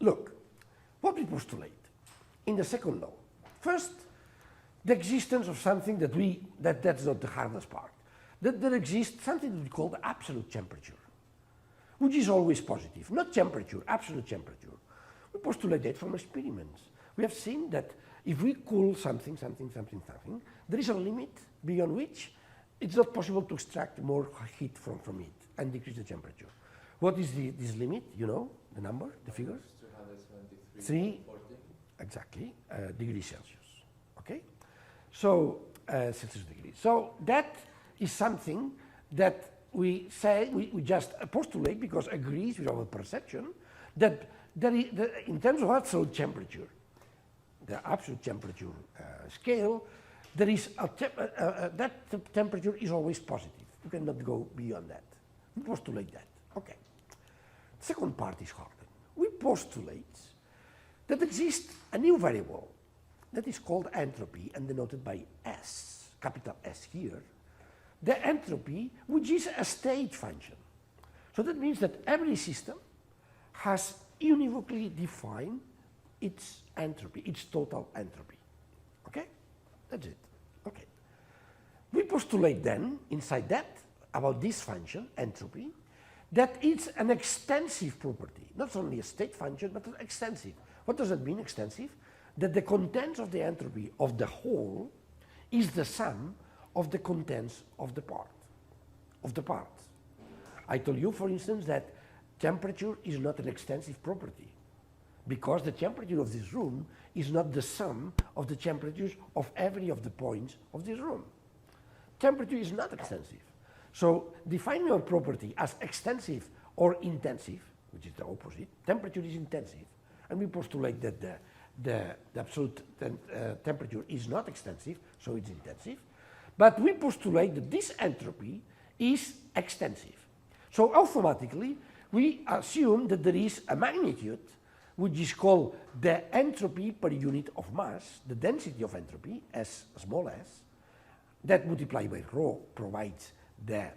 Look, what we postulate in the second law. First, the existence of something that's not the hardest part. That there exists something that we call the absolute temperature, which is always positive. Not temperature, absolute temperature. We postulate that from experiments. We have seen that if we cool something, there is a limit beyond which it's not possible to extract more heat from it and decrease the temperature. What is this limit? You know the number, the figures? 273. Exactly, degrees Celsius. Okay? So, Celsius degrees. So that is something that we say, we just postulate because it agrees with our perception that in terms of absolute temperature, the absolute temperature scale, there is that temperature is always positive. You cannot go beyond that. We postulate that. Okay. Second part is harder. We postulate that exists a new variable that is called entropy and denoted by S, capital S here. The entropy, which is a state function. So that means that every system has univocally defined its entropy, its total entropy. Okay? That's it. Okay. We postulate then, inside that, about this function, entropy, that it's an extensive property, not only a state function, but an extensive. What does that mean, extensive? That the contents of the entropy of the whole is the sum of the contents of the parts. I told you, for instance, that temperature is not an extensive property because the temperature of this room is not the sum of the temperatures of every of the points of this room. Temperature is not extensive. So defining a property as extensive or intensive, which is the opposite, temperature is intensive, and we postulate that the absolute temperature is not extensive, so it's intensive. But we postulate that this entropy is extensive. So automatically, we assume that there is a magnitude which is called the entropy per unit of mass, the density of entropy, S small s, that multiplied by rho provides the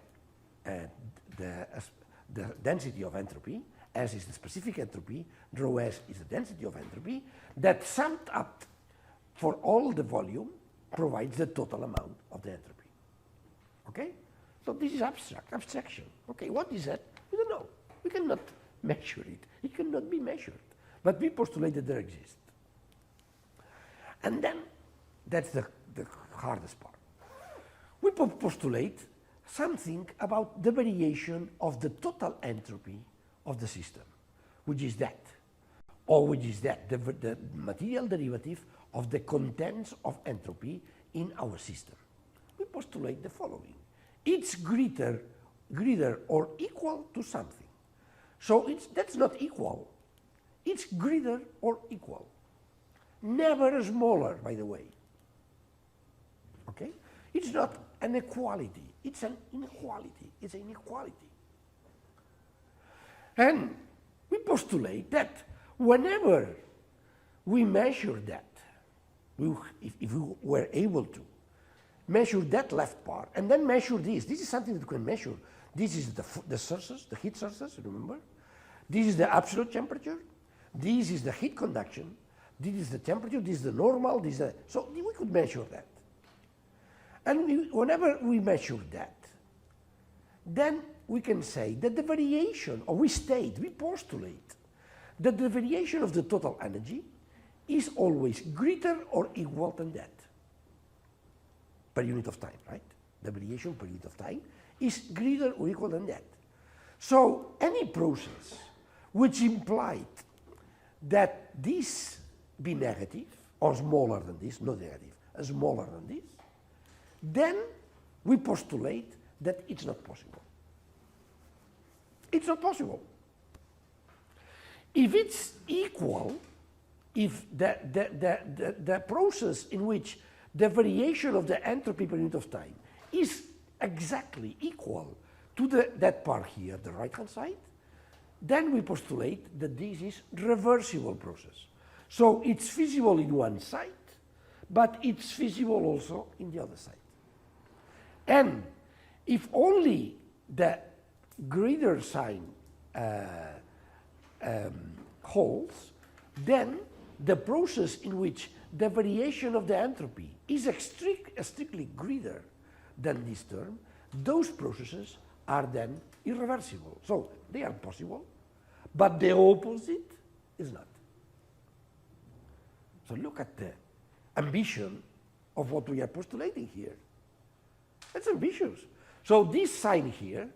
density of entropy. S is the specific entropy, rho s is the density of entropy, that summed up for all the volume provides the total amount of the entropy. Okay? So this is abstraction. Okay, what is that? We don't know. We cannot measure it. It cannot be measured. But we postulate that there exists. And then, that's the hardest part. We postulate something about the variation of the total entropy of the system, which is that, or which is that, the material derivative of the contents of entropy in our system. We postulate the following. It's greater or equal to something. So that's not equal. It's greater or equal. Never smaller, by the way. Okay? It's not an equality. It's an inequality. It's an inequality. And we postulate that whenever we measure that, if we were able to measure that left part and then measure this is something that we can measure. This is the sources, the heat sources, remember? This is the absolute temperature. This is the heat conduction. This is the temperature. This is the normal. So we could measure that. And whenever we measure that, then we can say that the variation, or we postulate that the variation of the total energy is always greater or equal than that per unit of time, right? The variation per unit of time is greater or equal than that. So any process which implied that this be negative or smaller than this, not negative, smaller than this, then we postulate that it's not possible. It's not possible. If it's equal, if the process in which the variation of the entropy per unit of time is exactly equal to that part here, the right-hand side, then we postulate that this is reversible process. So it's feasible in one side, but it's feasible also in the other side. And if only the greater sign holds, then the process in which the variation of the entropy is strictly greater than this term, those processes are then irreversible. So they are possible, but the opposite is not. So look at the ambition of what we are postulating here. It's ambitious. So this sign here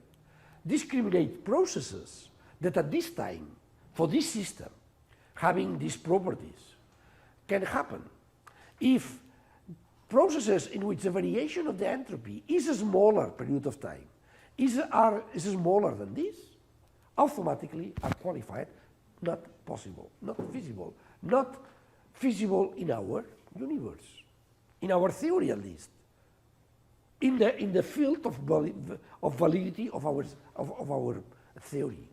discriminates processes that at this time, for this system, having these properties, can happen if processes in which the variation of the entropy is a smaller period of time, is smaller than this, automatically are qualified not possible, not feasible in our universe, in our theory at least, in the field of validity of our theory.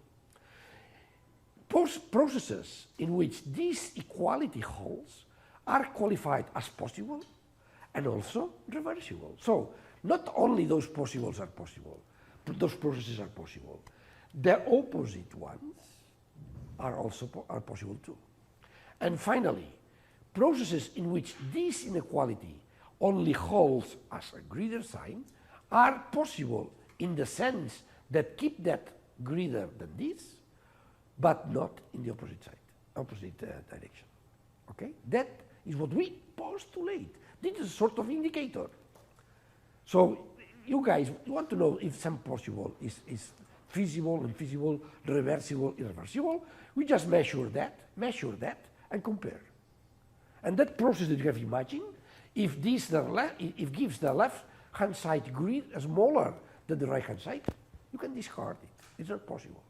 Processes in which this equality holds are qualified as possible and also reversible. So not only those processes are possible, the opposite ones are possible too. And finally, processes in which this inequality only holds as a greater sign are possible in the sense that keep that greater than this, but not in the opposite direction. Okay? That is what we postulate. This is a sort of indicator. So you guys, you want to know if some possible is feasible, infeasible, reversible, irreversible. We just measure that, and compare. And that process that you have imagined, if gives the left-hand side grid smaller than the right-hand side, you can discard it. It's not possible.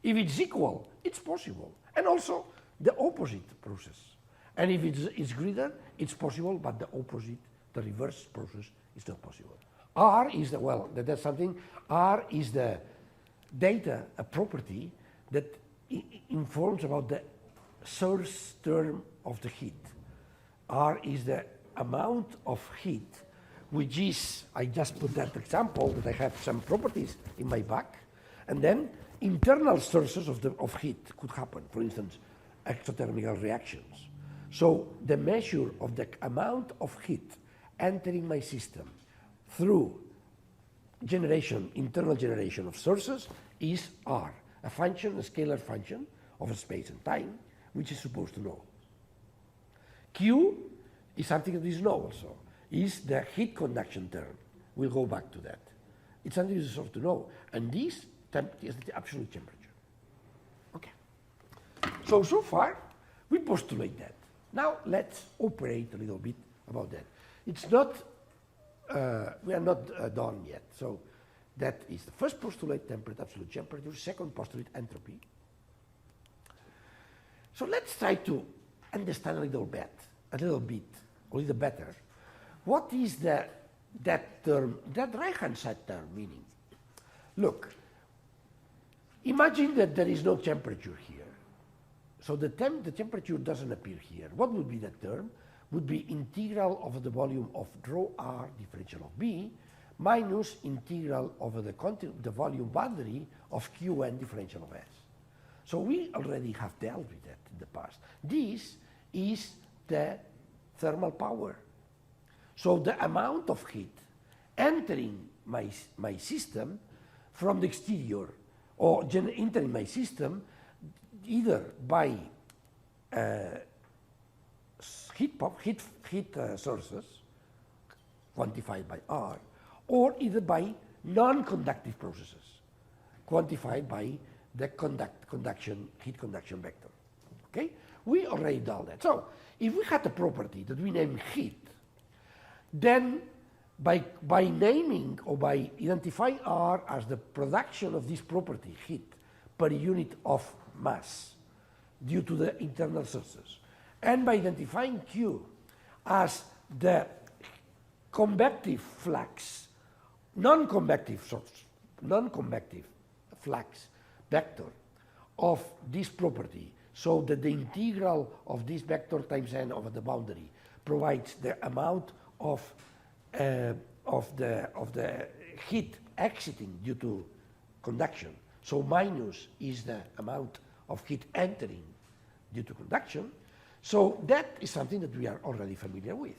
If it's equal, it's possible. And also the opposite process. And if it's greater, it's possible, but the opposite, the reverse process, is not possible. R is that's something. R is the data, a property that informs about the source term of the heat. R is the amount of heat, which is, I just put that example that I have some properties in my back, and then internal sources of heat could happen, for instance, exothermical reactions. So the measure of the amount of heat entering my system through internal generation of sources is R, a scalar function of space and time, which is supposed to know. Q is something that is known also, is the heat conduction term. We'll go back to that. It's something that is supposed to know. And this is the absolute temperature. Okay. So far, we postulate that. Now let's operate a little bit about that. It's not, we are not done yet. So that is the first postulate, absolute temperature. Second postulate, entropy. So let's try to understand a little better, what is that term, that right-hand side term meaning? Look, imagine that there is no temperature here. So the temperature doesn't appear here. What would be that term? Would be integral over the volume of rho r differential of B minus integral over the volume boundary of Qn differential of S. So we already have dealt with that in the past. This is the thermal power. So the amount of heat entering my system from the exterior or entering my system either by heat sources quantified by R, or either by non-conductive processes quantified by the heat conduction vector. Okay? We already done that. So if we had a property that we name heat, then by naming or by identifying R as the production of this property, heat, per unit of mass due to the internal sources, and by identifying Q as the convective flux, non-convective flux vector of this property, so that the integral of this vector times n over the boundary provides the amount of the heat exiting due to conduction. So minus is the amount of heat entering due to conduction. So that is something that we are already familiar with.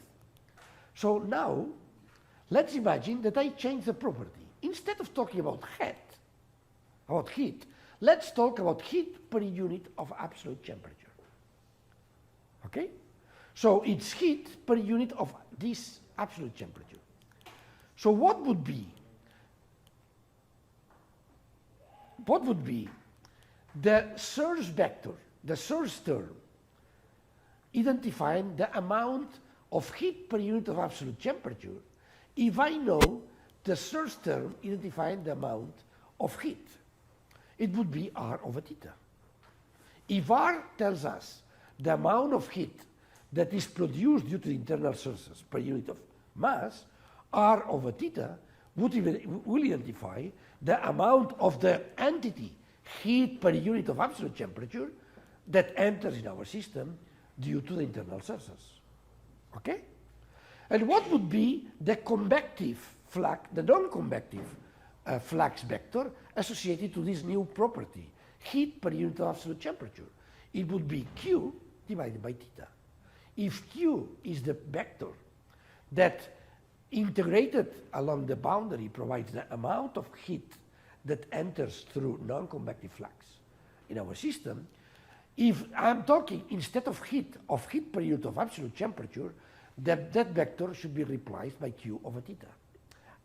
So now, let's imagine that I change the property. Instead of talking about heat, let's talk about heat per unit of absolute temperature. Okay? So it's heat per unit of this absolute temperature. So what would be the source vector, the source term, identifying the amount of heat per unit of absolute temperature if I know the source term identifying the amount of heat? It would be R over theta. If R tells us the amount of heat that is produced due to the internal sources per unit of mass, R over theta will identify the amount of the entity heat per unit of absolute temperature that enters in our system due to the internal sources. Okay? And what would be the convective flux, the non-convective flux vector associated to this new property, heat per unit of absolute temperature? It would be Q divided by theta. If Q is the vector that integrated along the boundary provides the amount of heat that enters through non-convective flux in our system, if I'm talking instead of heat per unit of absolute temperature, that vector should be replaced by Q over theta.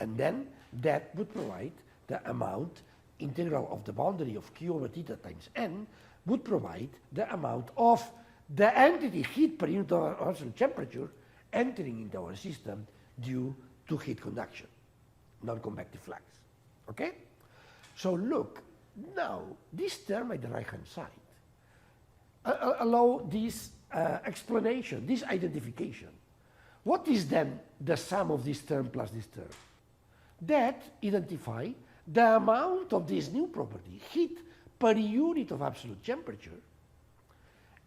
And then that would provide the amount integral of the boundary of Q over theta times n would provide the amount of the entity heat per unit of absolute temperature entering into our system due to heat conduction, non-convective flux. Okay? So look, now this term at the right-hand side allow this explanation, this identification. What is then the sum of this term plus this term? That identify the amount of this new property, heat per unit of absolute temperature,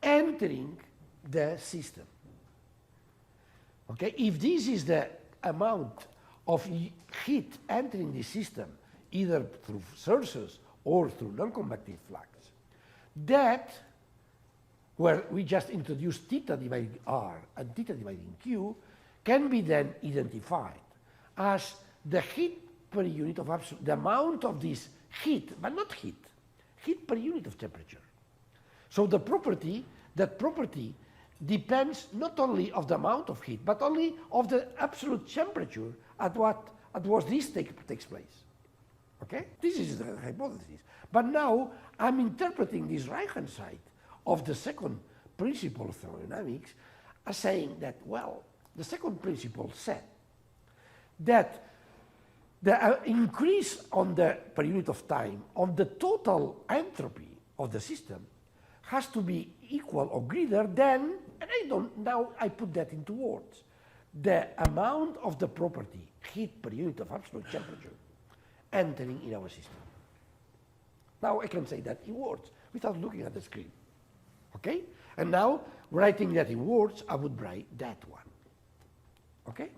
entering the system. Okay, if this is the amount of heat entering the system, either through sources or through non-convective flux, that, where we just introduced theta dividing R and theta dividing Q, can be then identified as the heat per unit of absolute, the amount of this heat, but not heat per unit of temperature. So that property depends not only of the amount of heat, but only of the absolute temperature at what this takes place. Okay? This is the hypothesis. But now I'm interpreting this right-hand side of the second principle of thermodynamics as saying that, well, the second principle said that the increase on the per unit of time on the total entropy of the system has to be equal or greater than, and now I put that into words, the amount of the property, heat per unit of absolute temperature, entering in our system. Now I can say that in words without looking at the screen. Okay? And now, writing that in words, I would write that one. Okay?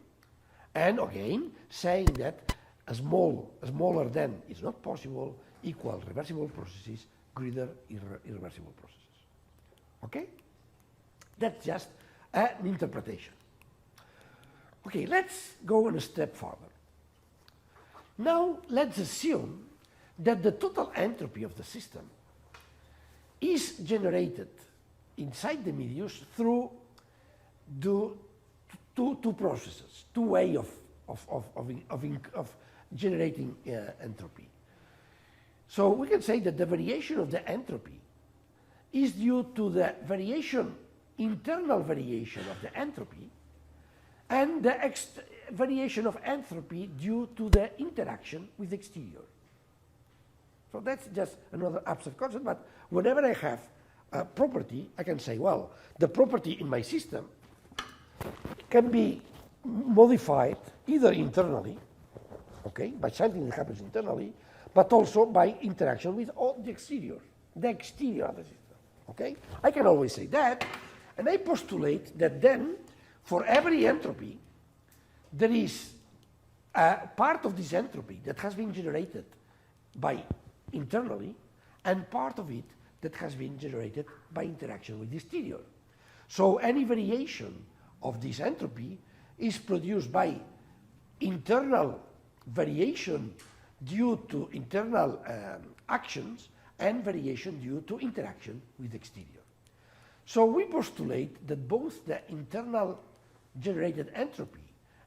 And again, saying that smaller than is not possible, equal reversible processes, greater irreversible processes. Okay? That's just an interpretation. Okay, let's go a step further. Now, let's assume that the total entropy of the system is generated inside the medius through two processes, two ways of generating entropy. So we can say that the variation of the entropy is due to the internal variation of the entropy, and the variation of entropy due to the interaction with the exterior. So that's just another abstract concept, but whenever I have a property, I can say, well, the property in my system can be modified either internally, okay, by something that happens internally, but also by interaction with all the exterior of the system, okay? I can always say that, and I postulate that then, for every entropy, there is a part of this entropy that has been generated by internally, and part of it that has been generated by interaction with the exterior. So any variation of this entropy is produced by internal variation due to internal actions and variation due to interaction with the exterior. So we postulate that both the internal generated entropy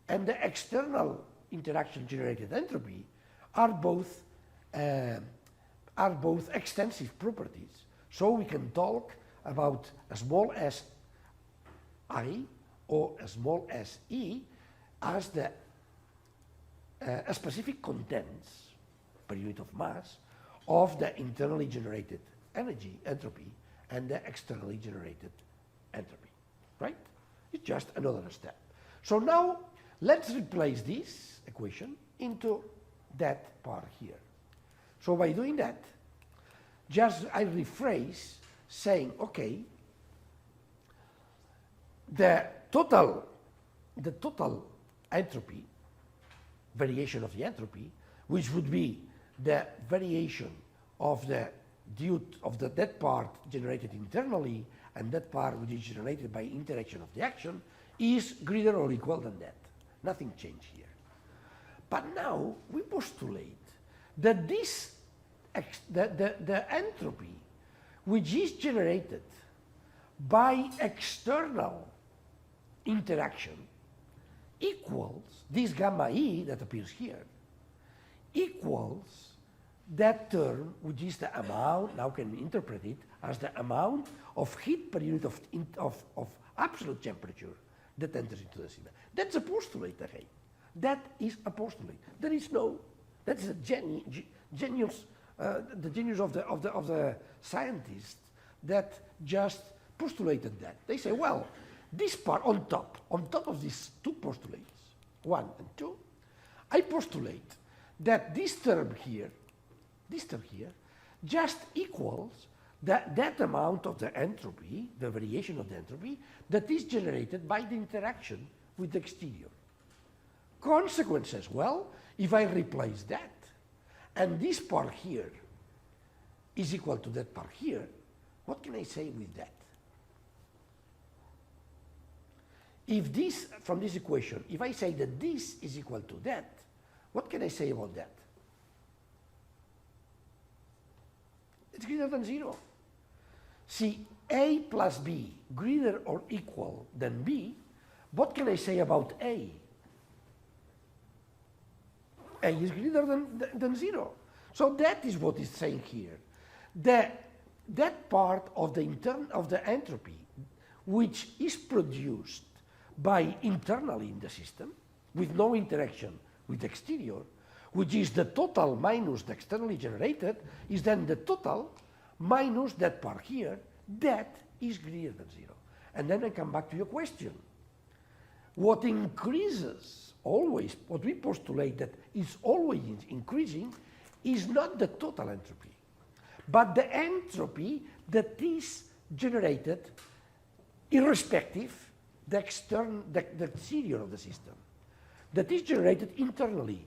and the external interaction generated entropy are both extensive properties. So we can talk about as small as I or as small as E as the specific contents per unit of mass of the internally generated entropy and the externally generated entropy, right? It's just another step. So now let's replace this equation into that part here. So by doing that, just I rephrase saying, okay, the total entropy, variation of the entropy, which would be the variation of that part generated internally and that part which is generated by interaction of the action, is greater or equal than that. Nothing changed here. But now we postulate that the entropy which is generated by external interaction equals this gamma E that appears here, equals that term which is the amount, now can interpret it as the amount of heat per unit of absolute temperature that enters into the system. That's a postulate again. That is a postulate. There is no, that's the genius of the scientists that just postulated that. They say, well, this part on top of these two postulates, 1 and 2, I postulate that this term here just equals that amount of the entropy, the variation of the entropy, that is generated by the interaction with the exterior. Consequences, well, if I replace that, and this part here is equal to that part here, what can I say with that? If this, from this equation, if I say that this is equal to that, what can I say about that? It's greater than 0. See, A plus B greater or equal than B, what can I say about A? A is greater than 0. So that is what it's saying here. That part of the entropy which is produced by internally in the system with no interaction with the exterior, which is the total minus the externally generated, is then the total minus that part here, that is greater than 0. And then I come back to your question. What increases always, what we postulate that is always increasing, is not the total entropy, but the entropy that is generated irrespective the exterior of the system, that is generated internally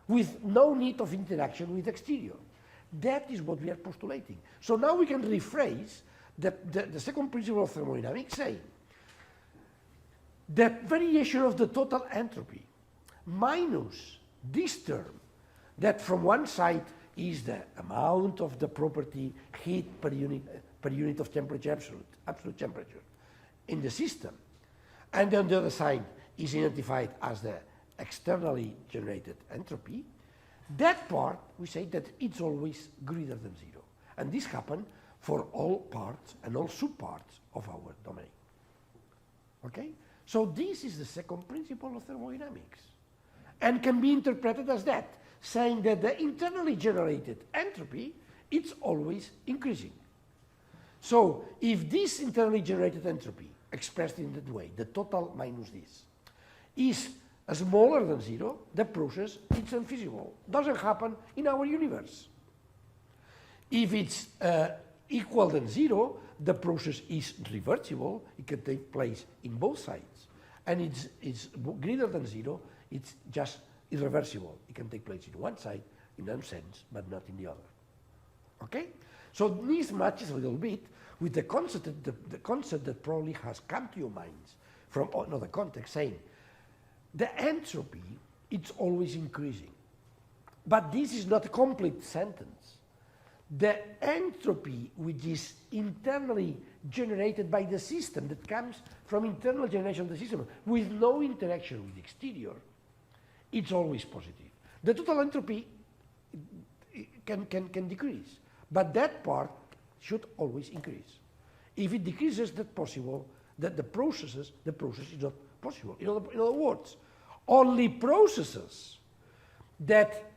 with no need of interaction with the exterior. That is what we are postulating. So now we can rephrase the second principle of thermodynamics saying the variation of the total entropy minus this term that from one side is the amount of the property heat per unit of temperature, absolute temperature in the system, and on the other side is identified as the externally generated entropy. That part, we say that it's always greater than 0. And this happens for all parts and all subparts of our domain. Okay? So this is the second principle of thermodynamics. And can be interpreted as that, saying that the internally generated entropy, it's always increasing. So if this internally generated entropy, expressed in that way, the total minus this, is smaller than 0, the process is unfeasible. Doesn't happen in our universe. If it's equal than 0, the process is reversible. It can take place in both sides. And it's greater than 0, it's just irreversible. It can take place in one side, in one sense, but not in the other. Okay? So this matches a little bit with the concept that probably has come to your minds from another context, saying the entropy, it's always increasing. But this is not a complete sentence. The entropy which is internally generated by the system, that comes from internal generation of the system with no interaction with the exterior, it's always positive. The total entropy can decrease, but that part should always increase. If it decreases, that's possible, that the process is not possible. In other words, only processes that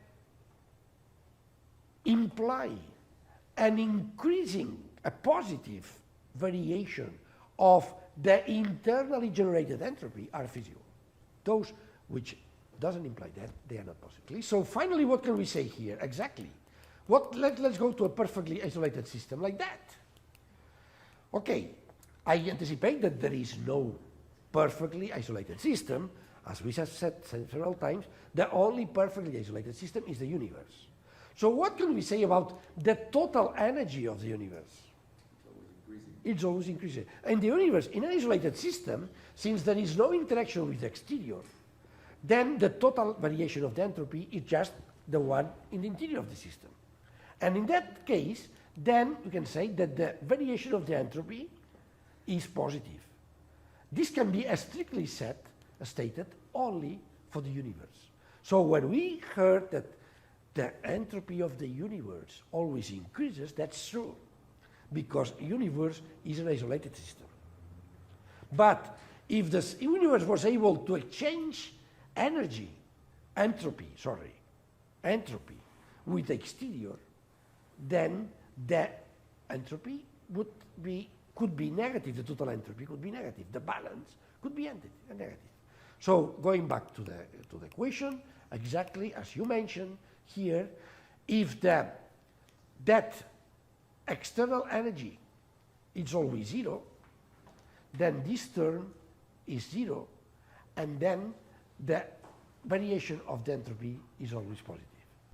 imply an increasing, a positive variation of the internally generated entropy are feasible. Those which doesn't imply that, they are not possible. So finally, what can we say here exactly? Let's go to a perfectly isolated system like that. Okay, I anticipate that there is no perfectly isolated system. As we have said several times, the only perfectly isolated system is the universe. So what can we say about the total energy of the universe? It's always increasing. In the universe, in an isolated system, since there is no interaction with the exterior, then the total variation of the entropy is just the one in the interior of the system. And in that case, then we can say that the variation of the entropy is positive. This can be strictly stated only for the universe. So when we heard that the entropy of the universe always increases, that's true, because the universe is an isolated system. But if the universe was able to exchange entropy with the exterior, then the entropy could be negative, the total entropy could be negative, the balance could be negative. So going back to the equation, exactly as you mentioned here, if that external energy is always zero, then this term is zero, and then the variation of the entropy is always positive.